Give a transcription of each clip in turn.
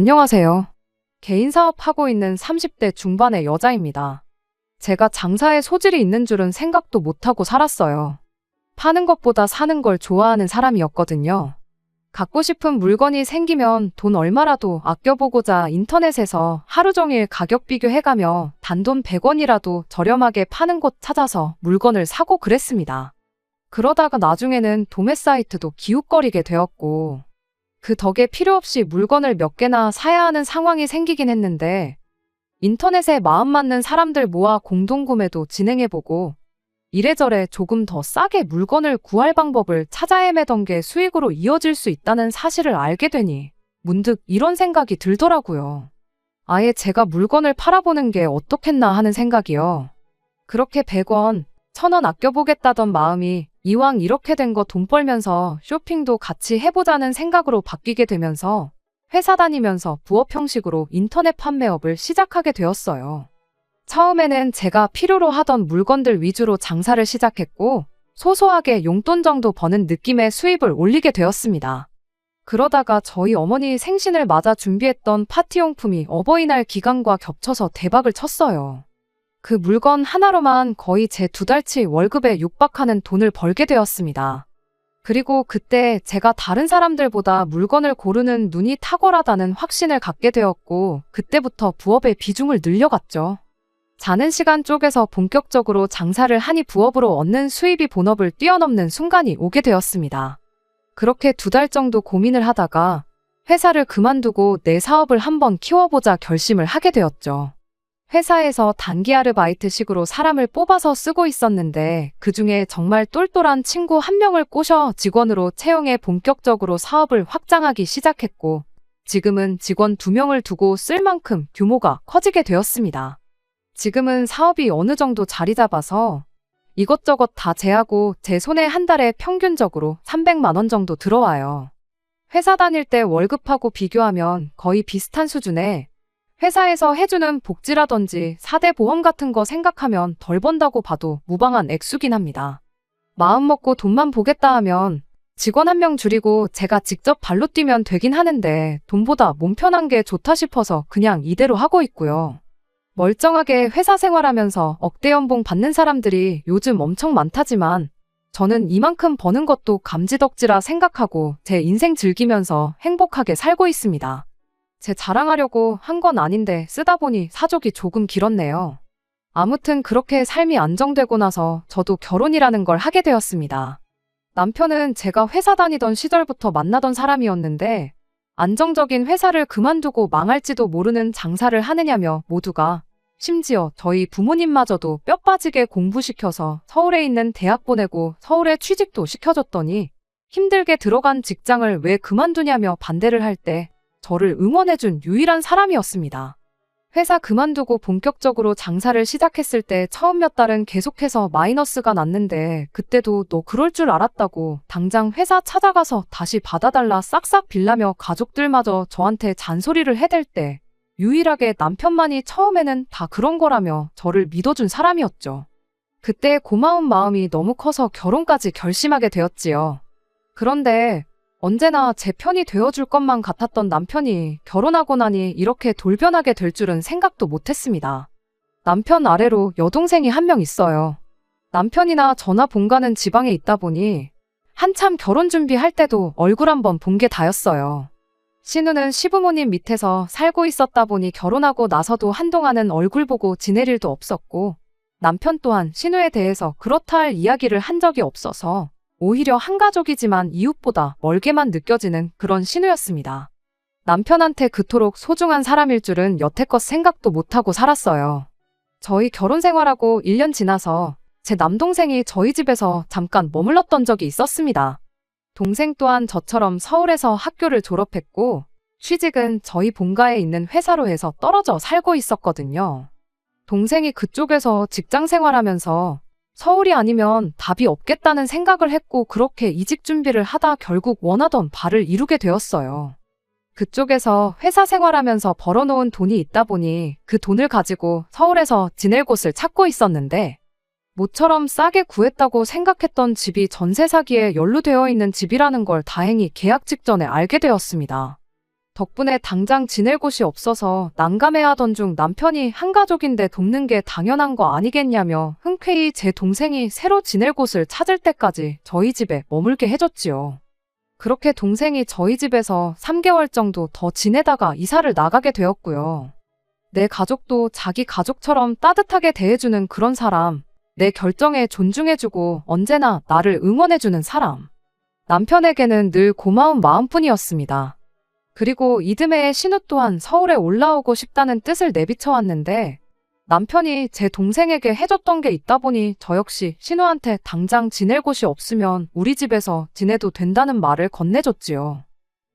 안녕하세요. 개인 사업하고 있는 30대 중반의 여자입니다. 제가 장사에 소질이 있는 줄은 생각도 못하고 살았어요. 파는 것보다 사는 걸 좋아하는 사람이었거든요. 갖고 싶은 물건이 생기면 돈 얼마라도 아껴보고자 인터넷에서 하루 종일 가격 비교해가며 단돈 100원이라도 저렴하게 파는 곳 찾아서 물건을 사고 그랬습니다. 그러다가 나중에는 도매 사이트도 기웃거리게 되었고, 그 덕에 필요 없이 물건을 몇 개나 사야 하는 상황이 생기긴 했는데, 인터넷에 마음 맞는 사람들 모아 공동구매도 진행해보고, 이래저래 조금 더 싸게 물건을 구할 방법을 찾아 헤매던 게 수익으로 이어질 수 있다는 사실을 알게 되니 문득 이런 생각이 들더라고요. 아예 제가 물건을 팔아보는 게 어떻겠나 하는 생각이요. 그렇게 100원, 1000원 아껴보겠다던 마음이 이왕 이렇게 된 거 돈 벌면서 쇼핑도 같이 해보자는 생각으로 바뀌게 되면서 회사 다니면서 부업 형식으로 인터넷 판매업을 시작하게 되었어요. 처음에는 제가 필요로 하던 물건들 위주로 장사를 시작했고 소소하게 용돈 정도 버는 느낌의 수입을 올리게 되었습니다. 그러다가 저희 어머니 생신을 맞아 준비했던 파티용품이 어버이날 기간과 겹쳐서 대박을 쳤어요. 그 물건 하나로만 거의 제 2달치 월급에 육박하는 돈을 벌게 되었습니다. 그리고 그때 제가 다른 사람들보다 물건을 고르는 눈이 탁월하다는 확신을 갖게 되었고 그때부터 부업의 비중을 늘려갔죠. 자는 시간 쪼개서 본격적으로 장사를 하니 부업으로 얻는 수입이 본업을 뛰어넘는 순간이 오게 되었습니다. 그렇게 2달 정도 고민을 하다가 회사를 그만두고 내 사업을 한번 키워보자 결심을 하게 되었죠. 회사에서 단기 아르바이트식으로 사람을 뽑아서 쓰고 있었는데 그중에 정말 똘똘한 친구 한 명을 꼬셔 직원으로 채용해 본격적으로 사업을 확장하기 시작했고 지금은 직원 2명을 두고 쓸 만큼 규모가 커지게 되었습니다. 지금은 사업이 어느 정도 자리 잡아서 이것저것 다 제하고 제 손에 한 달에 평균적으로 300만 원 정도 들어와요. 회사 다닐 때 월급하고 비교하면 거의 비슷한 수준에 회사에서 해주는 복지라든지 4대 보험 같은 거 생각하면 덜 번다고 봐도 무방한 액수긴 합니다. 마음 먹고 돈만 보겠다 하면 직원 1명 줄이고 제가 직접 발로 뛰면 되긴 하는데 돈보다 몸 편한 게 좋다 싶어서 그냥 이대로 하고 있고요. 멀쩡하게 회사 생활하면서 억대 연봉 받는 사람들이 요즘 엄청 많다지만 저는 이만큼 버는 것도 감지덕지라 생각하고 제 인생 즐기면서 행복하게 살고 있습니다. 제 자랑하려고 한 건 아닌데 쓰다 보니 사족이 조금 길었네요. 아무튼 그렇게 삶이 안정되고 나서 저도 결혼이라는 걸 하게 되었습니다. 남편은 제가 회사 다니던 시절부터 만나던 사람이었는데 안정적인 회사를 그만두고 망할지도 모르는 장사를 하느냐며 모두가 심지어 저희 부모님마저도 뼈 빠지게 공부시켜서 서울에 있는 대학 보내고 서울에 취직도 시켜줬더니 힘들게 들어간 직장을 왜 그만두냐며 반대를 할 때 저를 응원해준 유일한 사람이었습니다. 회사 그만두고 본격적으로 장사를 시작했을 때 처음 몇 달은 계속해서 마이너스가 났는데 그때도 너 그럴 줄 알았다고 당장 회사 찾아가서 다시 받아달라 싹싹 빌라며 가족들마저 저한테 잔소리를 해댈 때 유일하게 남편만이 처음에는 다 그런 거라며 저를 믿어준 사람이었죠. 그때 고마운 마음이 너무 커서 결혼까지 결심하게 되었지요. 그런데 언제나 제 편이 되어줄 것만 같았던 남편이 결혼하고 나니 이렇게 돌변하게 될 줄은 생각도 못했습니다. 남편 아래로 여동생이 1명 있어요. 남편이나 저나 본가는 지방에 있다 보니 한참 결혼 준비할 때도 얼굴 한번 본 게 다였어요. 신우는 시부모님 밑에서 살고 있었다 보니 결혼하고 나서도 한동안은 얼굴 보고 지낼 일도 없었고 남편 또한 신우에 대해서 그렇다 할 이야기를 한 적이 없어서 오히려 한가족이지만 이웃보다 멀게만 느껴지는 그런 신우였습니다. 남편한테 그토록 소중한 사람일 줄은 여태껏 생각도 못하고 살았어요. 저희 결혼 생활하고 1년 지나서 제 남동생이 저희 집에서 잠깐 머물렀던 적이 있었습니다. 동생 또한 저처럼 서울에서 학교를 졸업했고 취직은 저희 본가에 있는 회사로 해서 떨어져 살고 있었거든요. 동생이 그쪽에서 직장 생활하면서 서울이 아니면 답이 없겠다는 생각을 했고 그렇게 이직 준비를 하다 결국 원하던 바를 이루게 되었어요. 그쪽에서 회사 생활하면서 벌어놓은 돈이 있다 보니 그 돈을 가지고 서울에서 지낼 곳을 찾고 있었는데 모처럼 싸게 구했다고 생각했던 집이 전세 사기에 연루되어 있는 집이라는 걸 다행히 계약 직전에 알게 되었습니다. 덕분에 당장 지낼 곳이 없어서 난감해하던 중 남편이 한 가족인데 돕는 게 당연한 거 아니겠냐며 흔쾌히 제 동생이 새로 지낼 곳을 찾을 때까지 저희 집에 머물게 해줬지요. 그렇게 동생이 저희 집에서 3개월 정도 더 지내다가 이사를 나가게 되었고요. 내 가족도 자기 가족처럼 따뜻하게 대해주는 그런 사람, 내 결정에 존중해주고 언제나 나를 응원해주는 사람. 남편에게는 늘 고마운 마음뿐이었습니다. 그리고 이듬해에 신우 또한 서울에 올라오고 싶다는 뜻을 내비쳐왔는데 남편이 제 동생에게 해줬던 게 있다 보니 저 역시 신우한테 당장 지낼 곳이 없으면 우리 집에서 지내도 된다는 말을 건네줬지요.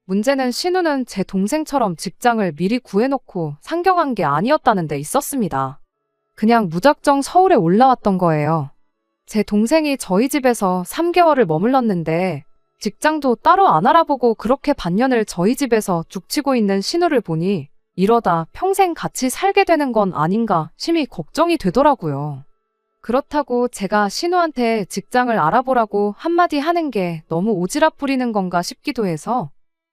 문제는 신우는 제 동생처럼 직장을 미리 구해놓고 상경한 게 아니었다는 데 있었습니다. 그냥 무작정 서울에 올라왔던 거예요. 제 동생이 저희 집에서 3개월을 머물렀는데 직장도 따로 안 알아보고 그렇게 반년을 저희 집에서 죽치고 있는 신우를 보니 이러다 평생 같이 살게 되는 건 아닌가 심히 걱정이 되더라고요. 그렇다고 제가 신우한테 직장을 알아보라고 한마디 하는 게 너무 오지랖 부리는 건가 싶기도 해서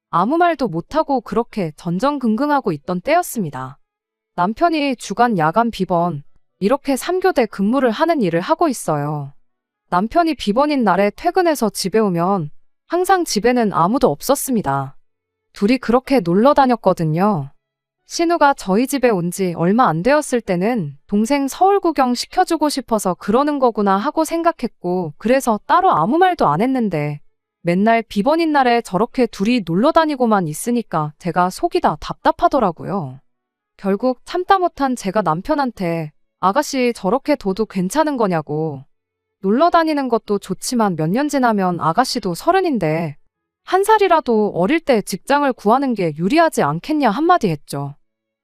아무 말도 못하고 그렇게 전전긍긍하고 있던 때였습니다. 남편이 주간 야간 비번 이렇게 3교대 근무를 하는 일을 하고 있어요. 남편이 비번인 날에 퇴근해서 집에 오면 항상 집에는 아무도 없었습니다. 둘이 그렇게 놀러 다녔거든요. 신우가 저희 집에 온 지 얼마 안 되었을 때는 동생 서울 구경 시켜주고 싶어서 그러는 거구나 하고 생각했고 그래서 따로 아무 말도 안 했는데 맨날 비번인 날에 저렇게 둘이 놀러 다니고만 있으니까 제가 속이 다 답답하더라고요. 결국 참다 못한 제가 남편한테 아가씨 저렇게 둬도 괜찮은 거냐고. 놀러 다니는 것도 좋지만 몇 년 지나면 아가씨도 30인데 한 살이라도 어릴 때 직장을 구하는 게 유리하지 않겠냐 한마디 했죠.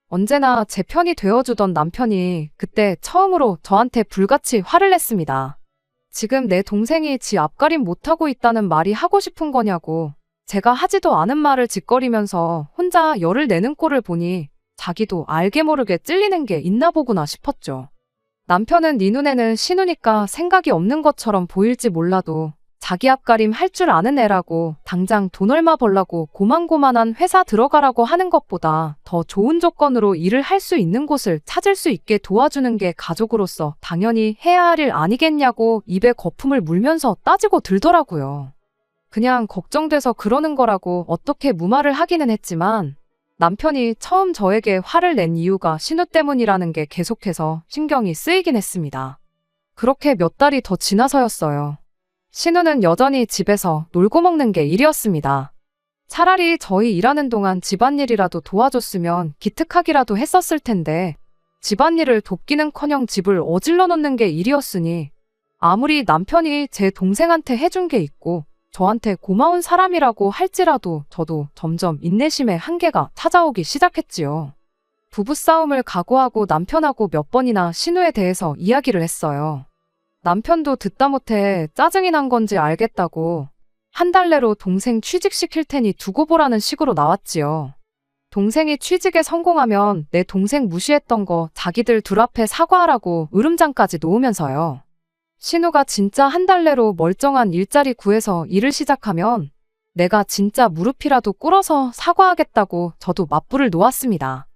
언제나 제 편이 되어주던 남편이 그때 처음으로 저한테 불같이 화를 냈습니다. 지금 내 동생이 지 앞가림 못하고 있다는 말이 하고 싶은 거냐고. 제가 하지도 않은 말을 짓거리면서 혼자 열을 내는 꼴을 보니 자기도 알게 모르게 찔리는 게 있나 보구나 싶었죠. 남편은 네 눈에는 신우니까 생각이 없는 것처럼 보일지 몰라도 자기 앞가림 할 줄 아는 애라고 당장 돈 얼마 벌라고 고만고만한 회사 들어가라고 하는 것보다 더 좋은 조건으로 일을 할 수 있는 곳을 찾을 수 있게 도와주는 게 가족으로서 당연히 해야 할 일 아니겠냐고 입에 거품을 물면서 따지고 들더라고요. 그냥 걱정돼서 그러는 거라고 어떻게 무말을 하기는 했지만 남편이 처음 저에게 화를 낸 이유가 신우 때문이라는 게 계속해서 신경이 쓰이긴 했습니다. 그렇게 몇 달이 더 지나서였어요. 신우는 여전히 집에서 놀고 먹는 게 일이었습니다. 차라리 저희 일하는 동안 집안일이라도 도와줬으면 기특하기라도 했었을 텐데 집안일을 돕기는커녕 집을 어질러 놓는 게 일이었으니 아무리 남편이 제 동생한테 해준 게 있고 저한테 고마운 사람이라고 할지라도 저도 점점 인내심의 한계가 찾아오기 시작했지요. 부부싸움을 각오하고 남편하고 몇 번이나 신우에 대해서 이야기를 했어요. 남편도 듣다 못해 짜증이 난 건지 알겠다고 한 달 내로 동생 취직시킬 테니 두고 보라는 식으로 나왔지요. 동생이 취직에 성공하면 내 동생 무시했던 거 자기들 둘 앞에 사과하라고 으름장까지 놓으면서요. 신우가 진짜 한 달 내로 멀쩡한 일자리 구해서 일을 시작하면 내가 진짜 무릎이라도 꿇어서 사과하겠다고 저도 맞불을 놓았습니다.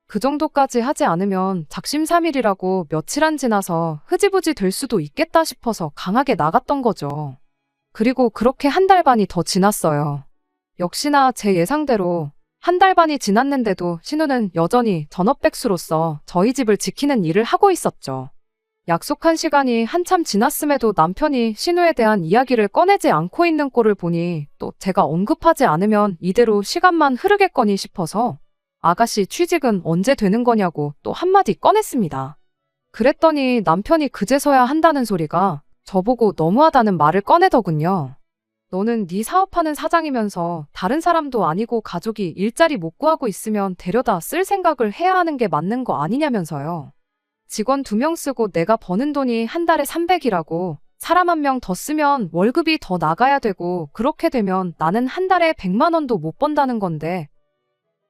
그 정도까지 하지 않으면 작심삼일이라고 며칠 안 지나서 흐지부지 될 수도 있겠다 싶어서 강하게 나갔던 거죠. 그리고 그렇게 한 달 반이 더 지났어요. 역시나 제 예상대로 한 달 반이 지났는데도 신우는 여전히 전업백수로서 저희 집을 지키는 일을 하고 있었죠. 약속한 시간이 한참 지났음에도 남편이 신우에 대한 이야기를 꺼내지 않고 있는 꼴을 보니 또 제가 언급하지 않으면 이대로 시간만 흐르겠거니 싶어서 아가씨 취직은 언제 되는 거냐고 또 한마디 꺼냈습니다. 그랬더니 남편이 그제서야 한다는 소리가 저보고 너무하다는 말을 꺼내더군요. 너는 네 사업하는 사장이면서 다른 사람도 아니고 가족이 일자리 못 구하고 있으면 데려다 쓸 생각을 해야 하는 게 맞는 거 아니냐면서요. 직원 2명 쓰고 내가 버는 돈이 한 달에 300이라고 사람 1명 더 쓰면 월급이 더 나가야 되고 그렇게 되면 나는 한 달에 100만 원도 못 번다는 건데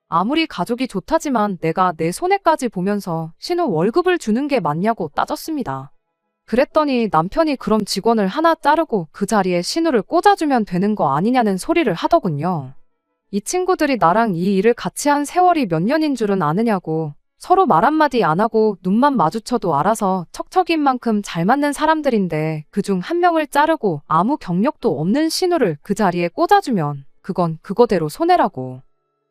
아무리 가족이 좋다지만 내가 내 손해까지 보면서 신우 월급을 주는 게 맞냐고 따졌습니다. 그랬더니 남편이 그럼 직원을 하나 자르고 그 자리에 신우를 꽂아주면 되는 거 아니냐는 소리를 하더군요. 이 친구들이 나랑 이 일을 같이 한 세월이 몇 년인 줄은 아느냐고. 서로 말 한마디 안 하고 눈만 마주쳐도 알아서 척척인 만큼 잘 맞는 사람들인데 그중 한 명을 자르고 아무 경력도 없는 신우를 그 자리에 꽂아주면 그건 그거대로 손해라고.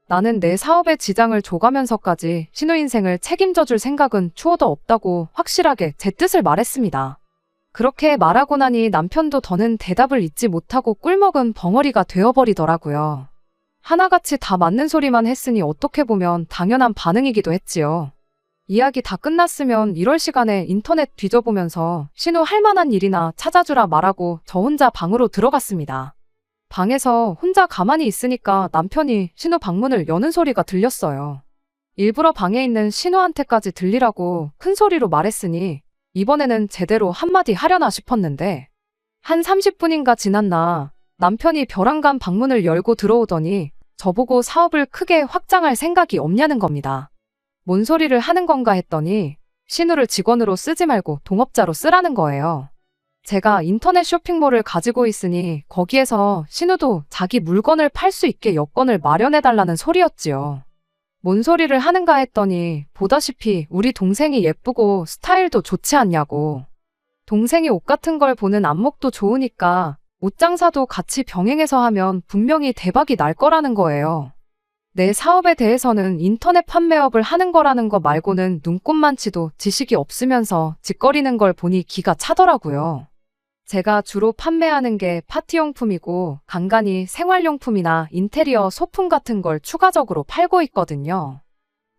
나는 내 사업에 지장을 줘가면서까지 신우 인생을 책임져줄 생각은 추호도 없다고 확실하게 제 뜻을 말했습니다. 그렇게 말하고 나니 남편도 더는 대답을 잇지 못하고 꿀먹은 벙어리가 되어버리더라고요. 하나같이 다 맞는 소리만 했으니 어떻게 보면 당연한 반응이기도 했지요. 이야기 다 끝났으면 이럴 시간에 인터넷 뒤져보면서 신우 할 만한 일이나 찾아주라 말하고 저 혼자 방으로 들어갔습니다. 방에서 혼자 가만히 있으니까 남편이 신우 방문을 여는 소리가 들렸어요. 일부러 방에 있는 신우한테까지 들리라고 큰 소리로 말했으니 이번에는 제대로 한마디 하려나 싶었는데 한 30분인가 지났나 남편이 벼랑간 방문을 열고 들어오더니 저보고 사업을 크게 확장할 생각이 없냐는 겁니다. 뭔 소리를 하는 건가 했더니 신우를 직원으로 쓰지 말고 동업자로 쓰라는 거예요. 제가 인터넷 쇼핑몰을 가지고 있으니 거기에서 신우도 자기 물건을 팔 수 있게 여건을 마련해달라는 소리였지요. 뭔 소리를 하는가 했더니 보다시피 우리 동생이 예쁘고 스타일도 좋지 않냐고. 동생이 옷 같은 걸 보는 안목도 좋으니까 옷 장사도 같이 병행해서 하면 분명히 대박이 날 거라는 거예요. 내 사업에 대해서는 인터넷 판매업을 하는 거라는 거 말고는 눈꼽만치도 지식이 없으면서 짓거리는 걸 보니 기가 차더라고요. 제가 주로 판매하는 게 파티용품이고 간간히 생활용품이나 인테리어 소품 같은 걸 추가적으로 팔고 있거든요.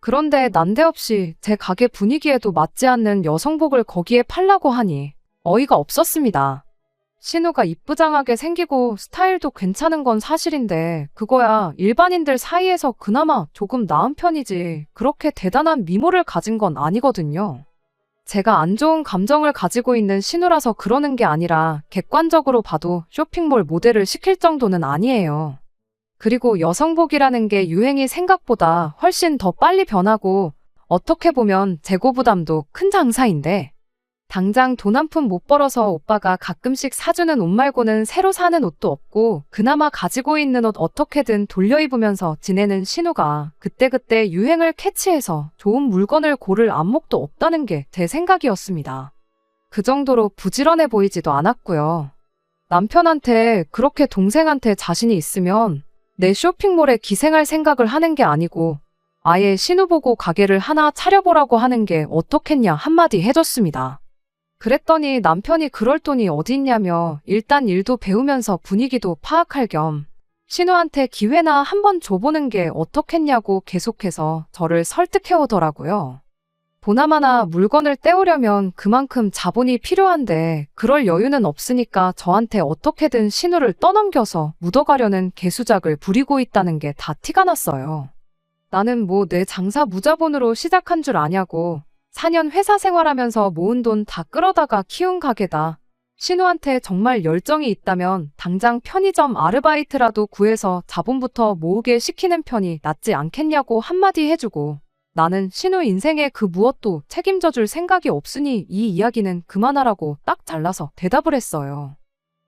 그런데 난데없이 제 가게 분위기에도 맞지 않는 여성복을 거기에 팔라고 하니 어이가 없었습니다. 신우가 이쁘장하게 생기고 스타일도 괜찮은 건 사실인데 그거야 일반인들 사이에서 그나마 조금 나은 편이지 그렇게 대단한 미모를 가진 건 아니거든요. 제가 안 좋은 감정을 가지고 있는 신우라서 그러는 게 아니라 객관적으로 봐도 쇼핑몰 모델을 시킬 정도는 아니에요. 그리고 여성복이라는 게 유행이 생각보다 훨씬 더 빨리 변하고 어떻게 보면 재고 부담도 큰 장사인데 당장 돈 한 푼 못 벌어서 오빠가 가끔씩 사주는 옷 말고는 새로 사는 옷도 없고 그나마 가지고 있는 옷 어떻게든 돌려 입으면서 지내는 신우가 그때그때 유행을 캐치해서 좋은 물건을 고를 안목도 없다는 게 제 생각이었습니다. 그 정도로 부지런해 보이지도 않았고요. 남편한테 그렇게 동생한테 자신이 있으면 내 쇼핑몰에 기생할 생각을 하는 게 아니고 아예 신우 보고 가게를 하나 차려보라고 하는 게 어떻겠냐 한마디 해줬습니다. 그랬더니 남편이 그럴 돈이 어디 있냐며 일단 일도 배우면서 분위기도 파악할 겸 신우한테 기회나 한번 줘보는 게 어떻겠냐고 계속해서 저를 설득해 오더라고요. 보나마나 물건을 떼오려면 그만큼 자본이 필요한데 그럴 여유는 없으니까 저한테 어떻게든 신우를 떠넘겨서 묻어가려는 개수작을 부리고 있다는 게 다 티가 났어요. 나는 뭐 내 장사 무자본으로 시작한 줄 아냐고. 4년 회사 생활하면서 모은 돈 다 끌어다가 키운 가게다. 신우한테 정말 열정이 있다면 당장 편의점 아르바이트라도 구해서 자본부터 모으게 시키는 편이 낫지 않겠냐고 한마디 해주고 나는 신우 인생에 그 무엇도 책임져 줄 생각이 없으니 이 이야기는 그만하라고 딱 잘라서 대답을 했어요.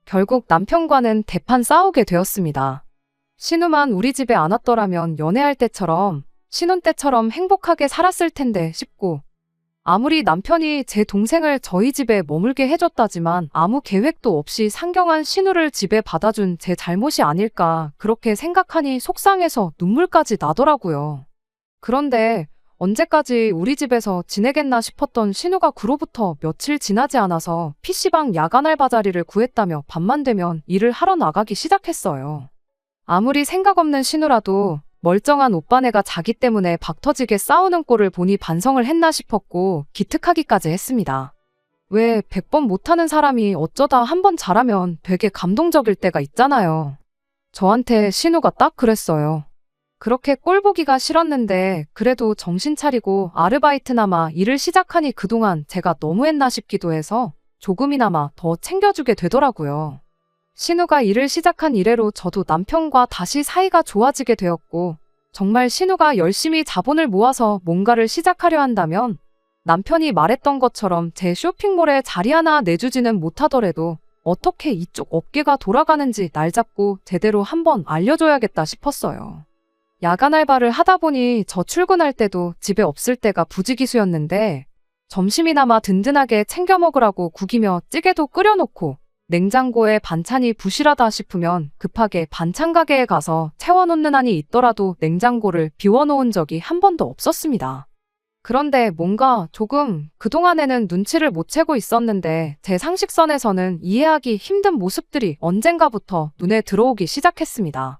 결국 남편과는 대판 싸우게 되었습니다. 신우만 우리 집에 안 왔더라면 연애할 때처럼 신혼 때처럼 행복하게 살았을 텐데 싶고 아무리 남편이 제 동생을 저희 집에 머물게 해줬다지만 아무 계획도 없이 상경한 신우를 집에 받아준 제 잘못이 아닐까 그렇게 생각하니 속상해서 눈물까지 나더라고요. 그런데 언제까지 우리 집에서 지내겠나 싶었던 신우가 그로부터 며칠 지나지 않아서 PC방 야간 알바 자리를 구했다며 밤만 되면 일을 하러 나가기 시작했어요. 아무리 생각 없는 신우라도 멀쩡한 오빠네가 자기 때문에 박터지게 싸우는 꼴을 보니 반성을 했나 싶었고 기특하기까지 했습니다. 왜 100번 못하는 사람이 어쩌다 한 번 잘하면 되게 감동적일 때가 있잖아요. 저한테 신우가 딱 그랬어요. 그렇게 꼴 보기가 싫었는데 그래도 정신 차리고 아르바이트나마 일을 시작하니 그동안 제가 너무했나 싶기도 해서 조금이나마 더 챙겨주게 되더라고요. 신우가 일을 시작한 이래로 저도 남편과 다시 사이가 좋아지게 되었고 정말 신우가 열심히 자본을 모아서 뭔가를 시작하려 한다면 남편이 말했던 것처럼 제 쇼핑몰에 자리 하나 내주지는 못하더라도 어떻게 이쪽 업계가 돌아가는지 날 잡고 제대로 한번 알려줘야겠다 싶었어요. 야간 알바를 하다 보니 저 출근할 때도 집에 없을 때가 부지기수였는데 점심이나마 든든하게 챙겨 먹으라고 국이며 찌개도 끓여놓고 냉장고에 반찬이 부실하다 싶으면 급하게 반찬 가게에 가서 채워놓는 한이 있더라도 냉장고를 비워놓은 적이 한 번도 없었습니다. 그런데 뭔가 조금 그동안에는 눈치를 못 채고 있었는데 제 상식선에서는 이해하기 힘든 모습들이 언젠가부터 눈에 들어오기 시작했습니다.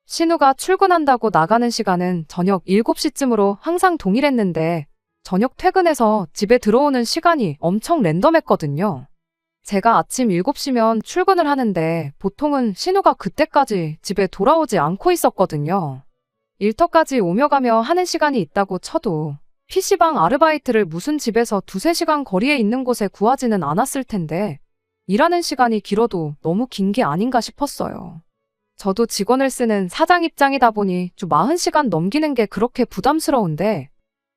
신우가 출근한다고 나가는 시간은 저녁 7시쯤으로 항상 동일했는데 저녁 퇴근해서 집에 들어오는 시간이 엄청 랜덤했거든요. 제가 아침 7시면 출근을 하는데 보통은 신우가 그때까지 집에 돌아오지 않고 있었거든요. 일터까지 오며 가며 하는 시간이 있다고 쳐도 PC방 아르바이트를 무슨 집에서 2~3시간 거리에 있는 곳에 구하지는 않았을 텐데 일하는 시간이 길어도 너무 긴 게 아닌가 싶었어요. 저도 직원을 쓰는 사장 입장이다 보니 주 40시간 넘기는 게 그렇게 부담스러운데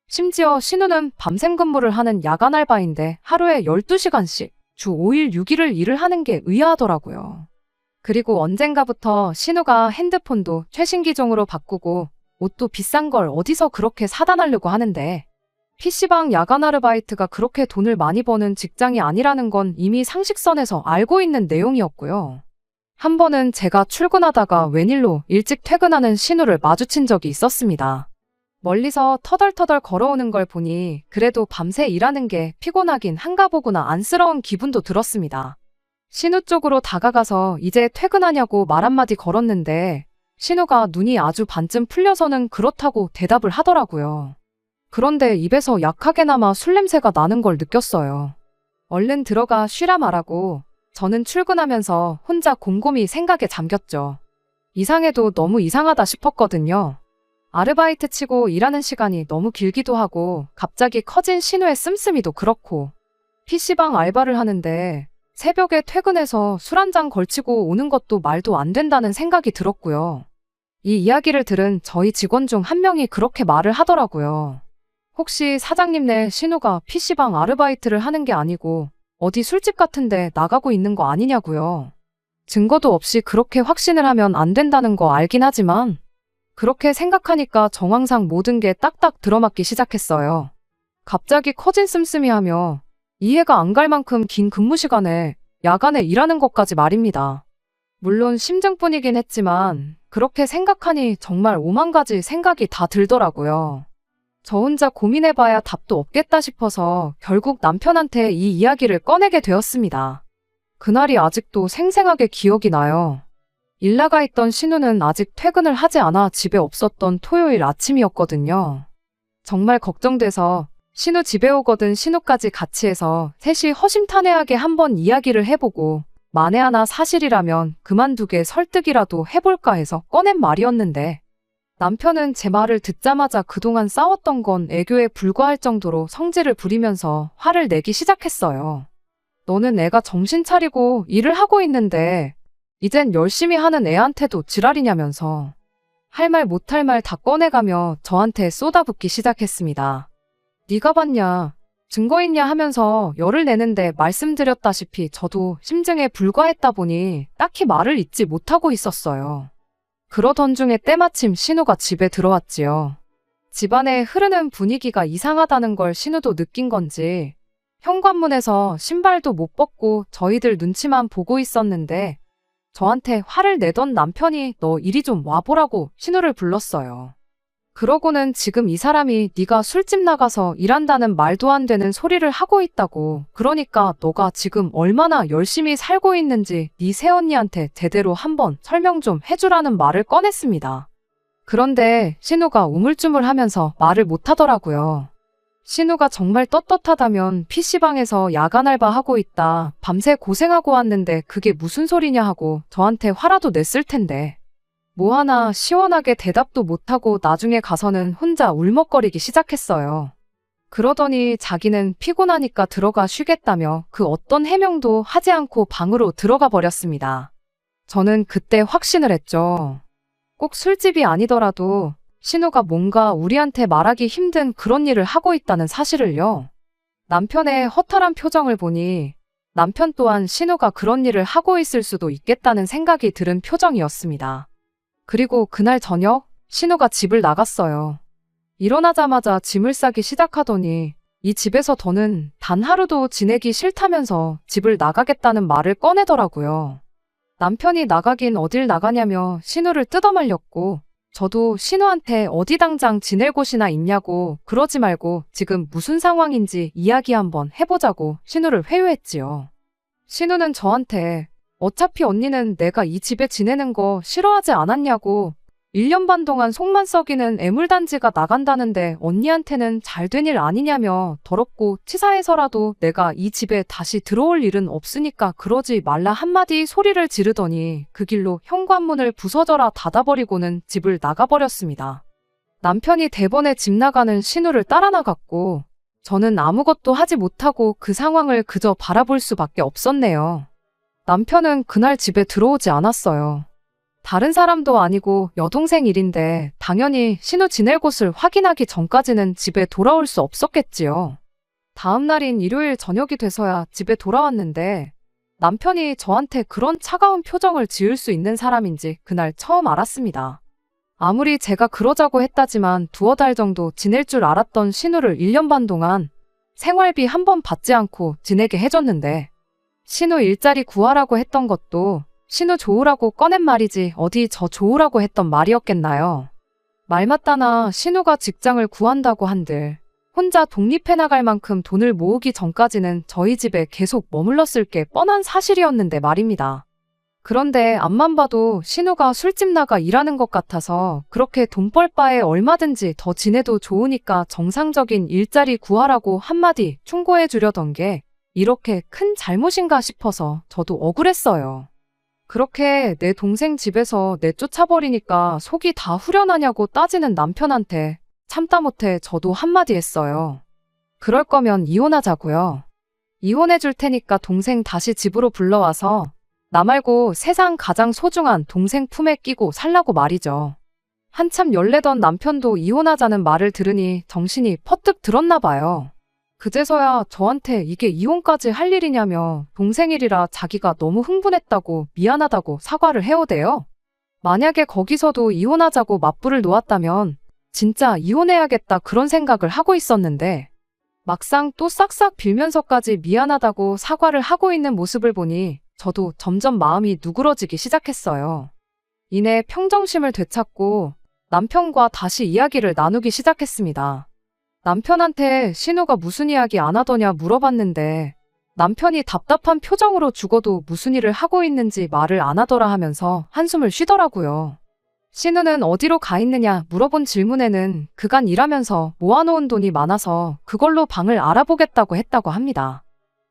심지어 신우는 밤샘 근무를 하는 야간 알바인데 하루에 12시간씩 주 5일 6일을 일을 하는 게 의아하더라고요. 그리고 언젠가부터 신우가 핸드폰도 최신 기종으로 바꾸고 옷도 비싼 걸 어디서 그렇게 사다 달라고 하는데 PC방 야간 아르바이트가 그렇게 돈을 많이 버는 직장이 아니라는 건 이미 상식선에서 알고 있는 내용이었고요. 한 번은 제가 출근하다가 웬일로 일찍 퇴근하는 신우를 마주친 적이 있었습니다. 멀리서 터덜터덜 걸어오는 걸 보니 그래도 밤새 일하는 게 피곤하긴 한가 보구나 안쓰러운 기분도 들었습니다. 신우 쪽으로 다가가서 이제 퇴근하냐고 말 한마디 걸었는데 신우가 눈이 아주 반쯤 풀려서는 그렇다고 대답을 하더라고요. 그런데 입에서 약하게나마 술 냄새가 나는 걸 느꼈어요. 얼른 들어가 쉬라 말하고 저는 출근하면서 혼자 곰곰이 생각에 잠겼죠. 이상해도 너무 이상하다 싶었거든요. 아르바이트 치고 일하는 시간이 너무 길기도 하고 갑자기 커진 신우의 씀씀이도 그렇고 PC방 알바를 하는데 새벽에 퇴근해서 술 한 잔 걸치고 오는 것도 말도 안 된다는 생각이 들었고요. 이 이야기를 들은 저희 직원 중 한 명이 그렇게 말을 하더라고요. 혹시 사장님네 신우가 PC방 아르바이트를 하는 게 아니고 어디 술집 같은데 나가고 있는 거 아니냐고요. 증거도 없이 그렇게 확신을 하면 안 된다는 거 알긴 하지만 그렇게 생각하니까 정황상 모든 게 딱딱 들어맞기 시작했어요. 갑자기 커진 씀씀이 하며 이해가 안 갈 만큼 긴 근무 시간에 야간에 일하는 것까지 말입니다. 물론 심증뿐이긴 했지만 그렇게 생각하니 정말 오만 가지 생각이 다 들더라고요. 저 혼자 고민해봐야 답도 없겠다 싶어서 결국 남편한테 이 이야기를 꺼내게 되었습니다. 그날이 아직도 생생하게 기억이 나요. 일 나가 있던 신우는 아직 퇴근을 하지 않아 집에 없었던 토요일 아침이었거든요. 정말 걱정돼서 신우 집에 오거든 신우까지 같이 해서 셋이 허심탄회하게 한번 이야기를 해보고 만에 하나 사실이라면 그만두게 설득이라도 해볼까 해서 꺼낸 말이었는데 남편은 제 말을 듣자마자 그동안 싸웠던 건 애교에 불과할 정도로 성질을 부리면서 화를 내기 시작했어요. 너는 애가 정신 차리고 일을 하고 있는데 이젠 열심히 하는 애한테도 지랄이냐면서 할 말 못할 말 다 꺼내가며 저한테 쏟아붓기 시작했습니다. 네가 봤냐, 증거 있냐 하면서 열을 내는데 말씀드렸다시피 저도 심증에 불과했다 보니 딱히 말을 잇지 못하고 있었어요. 그러던 중에 때마침 신우가 집에 들어왔지요. 집안에 흐르는 분위기가 이상하다는 걸 신우도 느낀 건지 현관문에서 신발도 못 벗고 저희들 눈치만 보고 있었는데 저한테 화를 내던 남편이 너 이리 좀 와보라고 신우를 불렀어요. 그러고는 지금 이 사람이 네가 술집 나가서 일한다는 말도 안 되는 소리를 하고 있다고. 그러니까 너가 지금 얼마나 열심히 살고 있는지 네 새언니한테 제대로 한번 설명 좀 해주라는 말을 꺼냈습니다. 그런데 신우가 우물쭈물하면서 말을 못하더라고요. 신우가 정말 떳떳하다면 PC방에서 야간 알바하고 있다. 밤새 고생하고 왔는데 그게 무슨 소리냐 하고 저한테 화라도 냈을 텐데. 뭐 하나 시원하게 대답도 못하고 나중에 가서는 혼자 울먹거리기 시작했어요. 그러더니 자기는 피곤하니까 들어가 쉬겠다며 그 어떤 해명도 하지 않고 방으로 들어가 버렸습니다. 저는 그때 확신을 했죠. 꼭 술집이 아니더라도 신우가 뭔가 우리한테 말하기 힘든 그런 일을 하고 있다는 사실을요. 남편의 허탈한 표정을 보니 남편 또한 신우가 그런 일을 하고 있을 수도 있겠다는 생각이 들은 표정이었습니다. 그리고 그날 저녁 신우가 집을 나갔어요. 일어나자마자 짐을 싸기 시작하더니 이 집에서 더는 단 하루도 지내기 싫다면서 집을 나가겠다는 말을 꺼내더라고요. 남편이 나가긴 어딜 나가냐며 신우를 뜯어말렸고 저도 신우한테 어디 당장 지낼 곳이나 있냐고 그러지 말고 지금 무슨 상황인지 이야기 한번 해보자고 신우를 회유했지요. 신우는 저한테 어차피 언니는 내가 이 집에 지내는 거 싫어하지 않았냐고 1년 반 동안 속만 썩이는 애물단지가 나간다는데 언니한테는 잘된 일 아니냐며 더럽고 치사해서라도 내가 이 집에 다시 들어올 일은 없으니까 그러지 말라 한마디 소리를 지르더니 그 길로 현관문을 부서져라 닫아버리고는 집을 나가버렸습니다. 남편이 대번에 집 나가는 신우를 따라 나갔고 저는 아무것도 하지 못하고 그 상황을 그저 바라볼 수밖에 없었네요. 남편은 그날 집에 들어오지 않았어요. 다른 사람도 아니고 여동생 일인데 당연히 신우 지낼 곳을 확인하기 전까지는 집에 돌아올 수 없었겠지요. 다음 날인 일요일 저녁이 돼서야 집에 돌아왔는데 남편이 저한테 그런 차가운 표정을 지을 수 있는 사람인지 그날 처음 알았습니다. 아무리 제가 그러자고 했다지만 두어 달 정도 지낼 줄 알았던 신우를 1년 반 동안 생활비 한 번 받지 않고 지내게 해줬는데 신우 일자리 구하라고 했던 것도 신우 좋으라고 꺼낸 말이지 어디 저 좋으라고 했던 말이었겠나요. 말 맞다나 신우가 직장을 구한다고 한들 혼자 독립해 나갈 만큼 돈을 모으기 전까지는 저희 집에 계속 머물렀을 게 뻔한 사실이었는데 말입니다. 그런데 앞만 봐도 신우가 술집 나가 일하는 것 같아서 그렇게 돈 벌 바에 얼마든지 더 지내도 좋으니까 정상적인 일자리 구하라고 한마디 충고해 주려던 게 이렇게 큰 잘못인가 싶어서 저도 억울했어요. 그렇게 내 동생 집에서 내쫓아버리니까 속이 다 후련하냐고 따지는 남편한테 참다 못해 저도 한마디 했어요. 그럴 거면 이혼하자고요. 이혼해 줄 테니까 동생 다시 집으로 불러와서 나 말고 세상 가장 소중한 동생 품에 끼고 살라고 말이죠. 한참 열내던 남편도 이혼하자는 말을 들으니 정신이 퍼뜩 들었나 봐요. 그제서야 저한테 이게 이혼까지 할 일이냐며 동생 일이라 자기가 너무 흥분했다고 미안하다고 사과를 해오대요. 만약에 거기서도 이혼하자고 맞불을 놓았다면 진짜 이혼해야겠다 그런 생각을 하고 있었는데 막상 또 싹싹 빌면서까지 미안하다고 사과를 하고 있는 모습을 보니 저도 점점 마음이 누그러지기 시작했어요. 이내 평정심을 되찾고 남편과 다시 이야기를 나누기 시작했습니다. 남편한테 신우가 무슨 이야기 안 하더냐 물어봤는데 남편이 답답한 표정으로 죽어도 무슨 일을 하고 있는지 말을 안 하더라 하면서 한숨을 쉬더라고요. 신우는 어디로 가 있느냐 물어본 질문에는 그간 일하면서 모아놓은 돈이 많아서 그걸로 방을 알아보겠다고 했다고 합니다.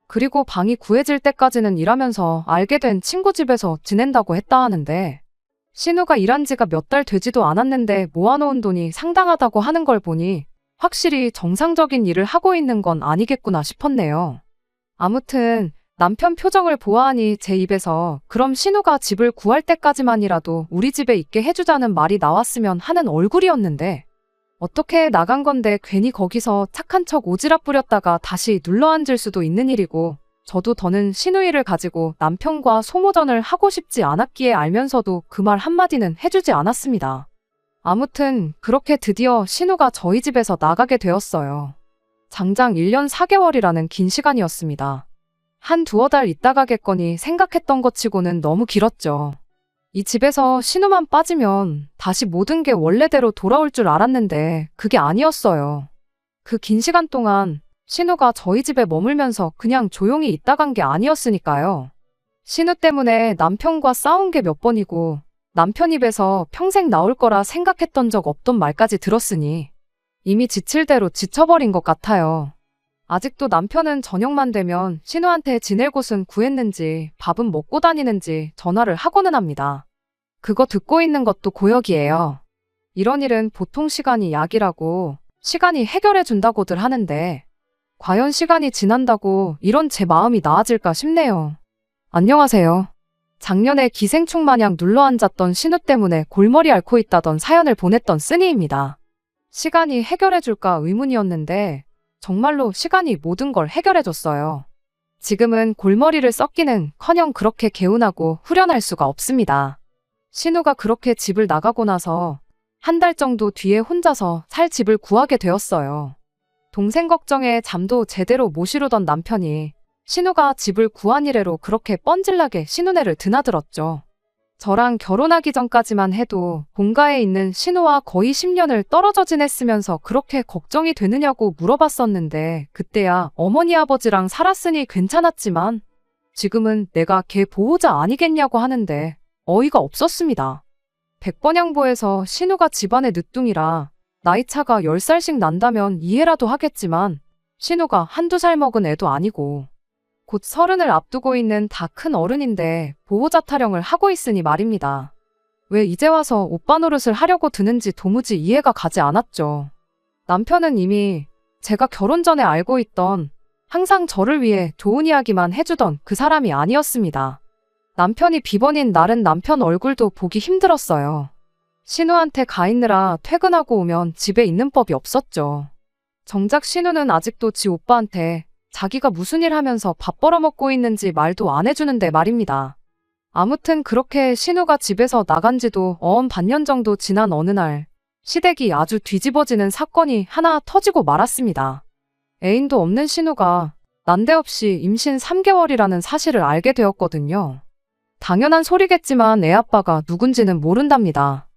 그리고 방이 구해질 때까지는 일하면서 알게 된 친구 집에서 지낸다고 했다 하는데 신우가 일한 지가 몇 달 되지도 않았는데 모아놓은 돈이 상당하다고 하는 걸 보니 확실히 정상적인 일을 하고 있는 건 아니겠구나 싶었네요. 아무튼 남편 표정을 보아하니 제 입에서 그럼 신우가 집을 구할 때까지만이라도 우리 집에 있게 해주자는 말이 나왔으면 하는 얼굴이었는데 어떻게 나간 건데 괜히 거기서 착한 척 오지랖 부렸다가 다시 눌러앉을 수도 있는 일이고 저도 더는 신우 일을 가지고 남편과 소모전을 하고 싶지 않았기에 알면서도 그 말 한마디는 해주지 않았습니다. 아무튼 그렇게 드디어 신우가 저희 집에서 나가게 되었어요. 장장 1년 4개월이라는 긴 시간이었습니다. 한 두어 달 있다 가겠거니 생각했던 것 치고는 너무 길었죠. 이 집에서 신우만 빠지면 다시 모든 게 원래대로 돌아올 줄 알았는데 그게 아니었어요. 그 긴 시간 동안 신우가 저희 집에 머물면서 그냥 조용히 있다 간 게 아니었으니까요. 신우 때문에 남편과 싸운 게 몇 번이고 남편 입에서 평생 나올 거라 생각했던 적 없던 말까지 들었으니 이미 지칠 대로 지쳐버린 것 같아요. 아직도 남편은 저녁만 되면 신우한테 지낼 곳은 구했는지 밥은 먹고 다니는지 전화를 하고는 합니다. 그거 듣고 있는 것도 고역이에요. 이런 일은 보통 시간이 약이라고 시간이 해결해 준다고들 하는데 과연 시간이 지난다고 이런 제 마음이 나아질까 싶네요. 안녕하세요. 작년에 기생충 마냥 눌러앉았던 신우 때문에 골머리 앓고 있다던 사연을 보냈던 쓰니입니다. 시간이 해결해줄까 의문이었는데 정말로 시간이 모든 걸 해결해줬어요. 지금은 골머리를 썩기는커녕 그렇게 개운하고 후련할 수가 없습니다. 신우가 그렇게 집을 나가고 나서 한 달 정도 뒤에 혼자서 살 집을 구하게 되었어요. 동생 걱정에 잠도 제대로 못 이루던 남편이 신우가 집을 구한 이래로 그렇게 뻔질나게 신우네를 드나들었죠. 저랑 결혼하기 전까지만 해도 본가에 있는 신우와 거의 10년을 떨어져 지냈으면서 그렇게 걱정이 되느냐고 물어봤었는데 그때야 어머니 아버지랑 살았으니 괜찮았지만 지금은 내가 걔 보호자 아니겠냐고 하는데 어이가 없었습니다. 백번양보에서 신우가 집안의 늦둥이라 나이차가 10살씩 난다면 이해라도 하겠지만 신우가 한두 살 먹은 애도 아니고 곧 30을 앞두고 있는 다 큰 어른인데 보호자 타령을 하고 있으니 말입니다. 왜 이제 와서 오빠 노릇을 하려고 드는지 도무지 이해가 가지 않았죠. 남편은 이미 제가 결혼 전에 알고 있던 항상 저를 위해 좋은 이야기만 해주던 그 사람이 아니었습니다. 남편이 비번인 날은 남편 얼굴도 보기 힘들었어요. 신우한테 가 있느라 퇴근하고 오면 집에 있는 법이 없었죠. 정작 신우는 아직도 지 오빠한테 자기가 무슨 일 하면서 밥 벌어먹고 있는지 말도 안 해주는데 말입니다. 아무튼 그렇게 신우가 집에서 나간 지도 반년 정도 지난 어느 날 시댁이 아주 뒤집어지는 사건이 하나 터지고 말았습니다. 애인도 없는 신우가 난데없이 임신 3개월이라는 사실을 알게 되었거든요. 당연한 소리겠지만 애 아빠가 누군지는 모른답니다.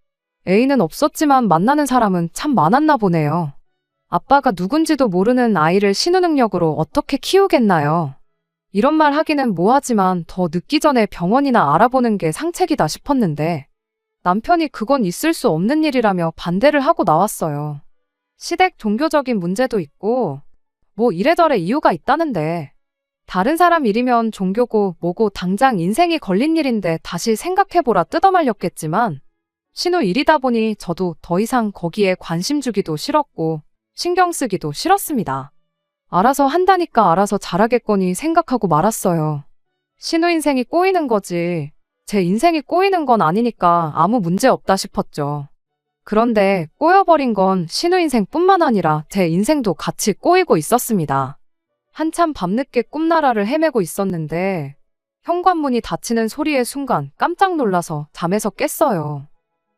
애인은 없었지만 만나는 사람은 참 많았나 보네요. 아빠가 누군지도 모르는 아이를 신우 능력으로 어떻게 키우겠나요? 이런 말 하기는 뭐하지만 더 늦기 전에 병원이나 알아보는 게 상책이다 싶었는데 남편이 그건 있을 수 없는 일이라며 반대를 하고 나왔어요. 시댁 종교적인 문제도 있고 뭐 이래저래 이유가 있다는데 다른 사람 일이면 종교고 뭐고 당장 인생이 걸린 일인데 다시 생각해보라 뜯어말렸겠지만 신우 일이다 보니 저도 더 이상 거기에 관심 주기도 싫었고 신경 쓰기도 싫었습니다. 알아서 한다니까 알아서 잘하겠거니 생각하고 말았어요. 신우 인생이 꼬이는 거지 제 인생이 꼬이는 건 아니니까 아무 문제 없다 싶었죠. 그런데 꼬여버린 건 신우 인생뿐만 아니라 제 인생도 같이 꼬이고 있었습니다. 한참 밤늦게 꿈나라를 헤매고 있었는데 현관문이 닫히는 소리의 순간 깜짝 놀라서 잠에서 깼어요.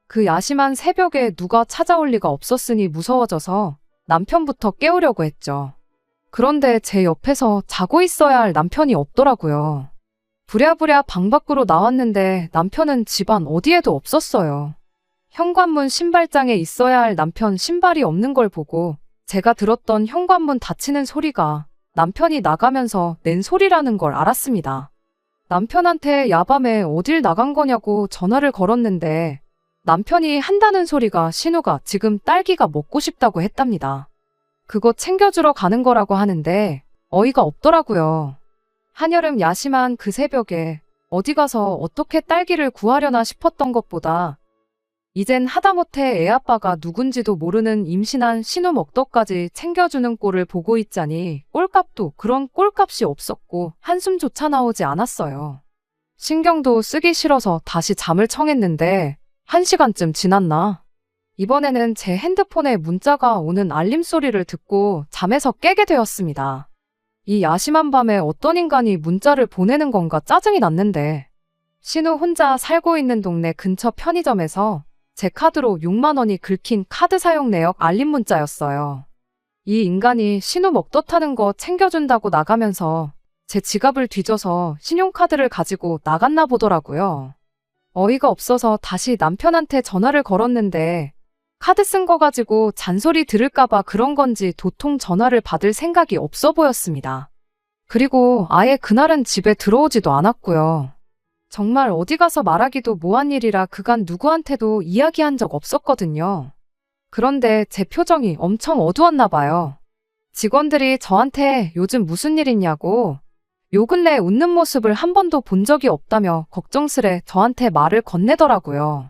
그 야심한 새벽에 누가 찾아올 리가 없었으니 무서워져서 남편부터 깨우려고 했죠. 그런데 제 옆에서 자고 있어야 할 남편이 없더라고요. 부랴부랴 방 밖으로 나왔는데 남편은 집안 어디에도 없었어요. 현관문 신발장에 있어야 할 남편 신발이 없는 걸 보고 제가 들었던 현관문 닫히는 소리가 남편이 나가면서 낸 소리라는 걸 알았습니다. 남편한테 야밤에 어딜 나간 거냐고 전화를 걸었는데 남편이 한다는 소리가 신우가 지금 딸기가 먹고 싶다고 했답니다. 그거 챙겨주러 가는 거라고 하는데 어이가 없더라고요. 한여름 야심한 그 새벽에 어디 가서 어떻게 딸기를 구하려나 싶었던 것보다 이젠 하다못해 애아빠가 누군지도 모르는 임신한 신우 먹떡까지 챙겨주는 꼴을 보고 있자니 꼴값도 그런 꼴값이 없었고 한숨조차 나오지 않았어요. 신경도 쓰기 싫어서 다시 잠을 청했는데 1시간쯤 지났나? 이번에는 제 핸드폰에 문자가 오는 알림 소리를 듣고 잠에서 깨게 되었습니다. 이 야심한 밤에 어떤 인간이 문자를 보내는 건가 짜증이 났는데 신우 혼자 살고 있는 동네 근처 편의점에서 제 카드로 6만 원이 긁힌 카드 사용 내역 알림 문자였어요. 이 인간이 신우 먹떡하는 거 챙겨준다고 나가면서 제 지갑을 뒤져서 신용카드를 가지고 나갔나 보더라고요. 어이가 없어서 다시 남편한테 전화를 걸었는데 카드 쓴 거 가지고 잔소리 들을까봐 그런 건지 도통 전화를 받을 생각이 없어 보였습니다. 그리고 아예 그날은 집에 들어오지도 않았고요. 정말 어디 가서 말하기도 뭐한 일이라 그간 누구한테도 이야기한 적 없었거든요. 그런데 제 표정이 엄청 어두웠나 봐요. 직원들이 저한테 요즘 무슨 일 있냐고 요 근래 웃는 모습을 한 번도 본 적이 없다며 걱정스레 저한테 말을 건네더라고요.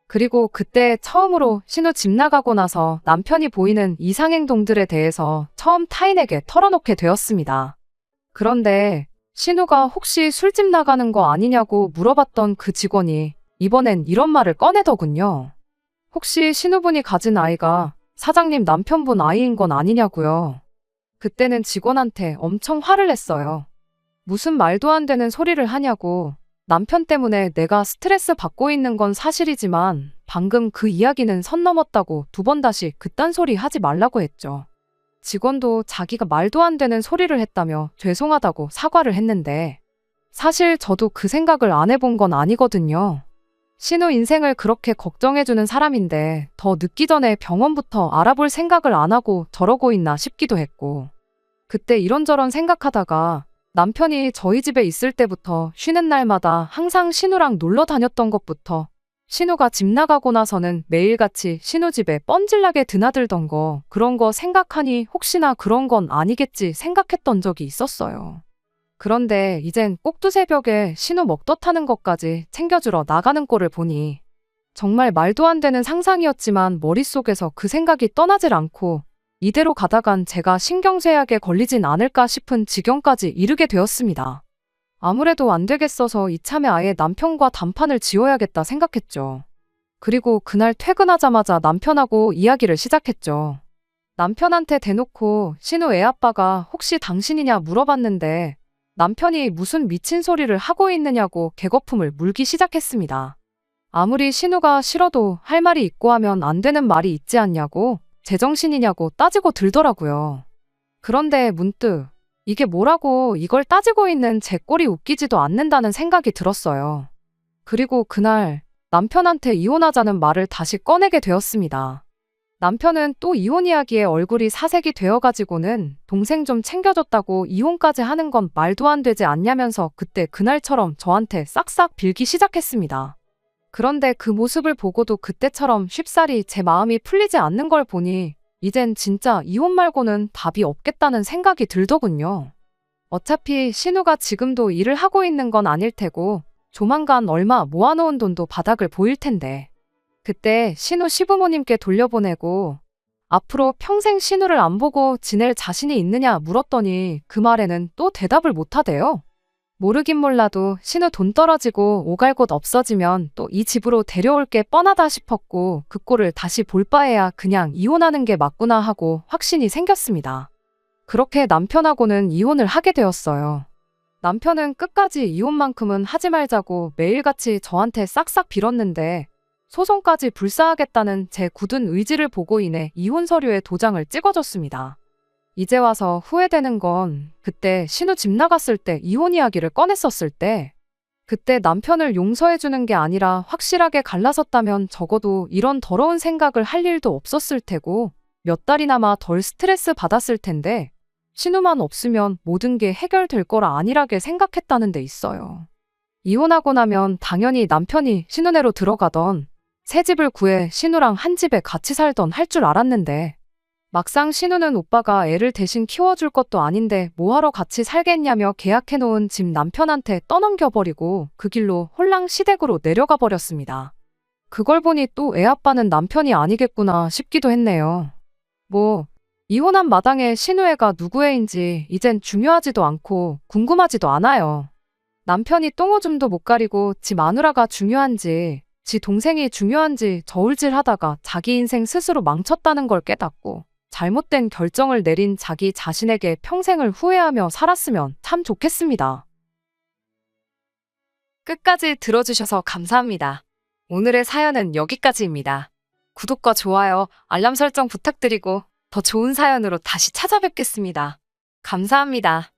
그리고 그때 처음으로 신우 집 나가고 나서 남편이 보이는 이상행동들에 대해서 처음 타인에게 털어놓게 되었습니다. 그런데 신우가 혹시 술집 나가는 거 아니냐고 물어봤던 그 직원이 이번엔 이런 말을 꺼내더군요. 혹시 신우분이 가진 아이가 사장님 남편분 아이인 건 아니냐고요. 그때는 직원한테 엄청 화를 냈어요. 무슨 말도 안 되는 소리를 하냐고. 남편 때문에 내가 스트레스 받고 있는 건 사실이지만 방금 그 이야기는 선 넘었다고 2번 다시 그딴 소리 하지 말라고 했죠. 직원도 자기가 말도 안 되는 소리를 했다며 죄송하다고 사과를 했는데 사실 저도 그 생각을 안 해본 건 아니거든요. 신우 인생을 그렇게 걱정해주는 사람인데 더 늦기 전에 병원부터 알아볼 생각을 안 하고 저러고 있나 싶기도 했고 그때 이런저런 생각하다가 남편이 저희 집에 있을 때부터 쉬는 날마다 항상 신우랑 놀러 다녔던 것부터 신우가 집 나가고 나서는 매일같이 신우 집에 뻔질나게 드나들던 거 그런 거 생각하니 혹시나 그런 건 아니겠지 생각했던 적이 있었어요. 그런데 이젠 꼭두새벽에 신우 먹덧하는 것까지 챙겨주러 나가는 꼴을 보니 정말 말도 안 되는 상상이었지만 머릿속에서 그 생각이 떠나질 않고 이대로 가다간 제가 신경쇠약에 걸리진 않을까 싶은 지경까지 이르게 되었습니다. 아무래도 안 되겠어서 이참에 아예 남편과 단판을 지어야겠다 생각했죠. 그리고 그날 퇴근하자마자 남편하고 이야기를 시작했죠. 남편한테 대놓고 신우 애아빠가 혹시 당신이냐 물어봤는데 남편이 무슨 미친 소리를 하고 있느냐고 개거품을 물기 시작했습니다. 아무리 신우가 싫어도 할 말이 있고 하면 안 되는 말이 있지 않냐고 제정신이냐고 따지고 들더라고요. 그런데 문득 이게 뭐라고 이걸 따지고 있는 제 꼴이 웃기지도 않는다는 생각이 들었어요. 그리고 그날 남편한테 이혼하자는 말을 다시 꺼내게 되었습니다. 남편은 또 이혼 이야기에 얼굴이 사색이 되어가지고는 동생 좀 챙겨줬다고 이혼까지 하는 건 말도 안 되지 않냐면서 그때 그날처럼 저한테 싹싹 빌기 시작했습니다. 그런데 그 모습을 보고도 그때처럼 쉽사리 제 마음이 풀리지 않는 걸 보니 이젠 진짜 이혼 말고는 답이 없겠다는 생각이 들더군요. 어차피 신우가 지금도 일을 하고 있는 건 아닐 테고 조만간 얼마 모아놓은 돈도 바닥을 보일 텐데 그때 신우 시부모님께 돌려보내고 앞으로 평생 신우를 안 보고 지낼 자신이 있느냐 물었더니 그 말에는 또 대답을 못하대요. 모르긴 몰라도 신우 돈 떨어지고 오갈 곳 없어지면 또 이 집으로 데려올 게 뻔하다 싶었고 그 꼴을 다시 볼 바에야 그냥 이혼하는 게 맞구나 하고 확신이 생겼습니다. 그렇게 남편하고는 이혼을 하게 되었어요. 남편은 끝까지 이혼만큼은 하지 말자고 매일같이 저한테 싹싹 빌었는데 소송까지 불사하겠다는 제 굳은 의지를 보고 인해 이혼 서류에 도장을 찍어줬습니다. 이제 와서 후회되는 건 그때 신우 집 나갔을 때 이혼 이야기를 꺼냈었을 때 그때 남편을 용서해주는 게 아니라 확실하게 갈라섰다면 적어도 이런 더러운 생각을 할 일도 없었을 테고 몇 달이나마 덜 스트레스 받았을 텐데 신우만 없으면 모든 게 해결될 거라 안일하게 생각했다는 데 있어요. 이혼하고 나면 당연히 남편이 신우네로 들어가던 새 집을 구해 신우랑 한 집에 같이 살던 할 줄 알았는데 막상 신우는 오빠가 애를 대신 키워줄 것도 아닌데 뭐하러 같이 살겠냐며 계약해놓은 집 남편한테 떠넘겨버리고 그 길로 홀랑시댁으로 내려가 버렸습니다. 그걸 보니 또 애아빠는 남편이 아니겠구나 싶기도 했네요. 뭐 이혼한 마당에 신우 애가 누구 애인지 이젠 중요하지도 않고 궁금하지도 않아요. 남편이 똥오줌도 못 가리고 지 마누라가 중요한지 지 동생이 중요한지 저울질하다가 자기 인생 스스로 망쳤다는 걸 깨닫고 잘못된 결정을 내린 자기 자신에게 평생을 후회하며 살았으면 참 좋겠습니다. 끝까지 들어주셔서 감사합니다. 오늘의 사연은 여기까지입니다. 구독과 좋아요, 알람 설정 부탁드리고 더 좋은 사연으로 다시 찾아뵙겠습니다. 감사합니다.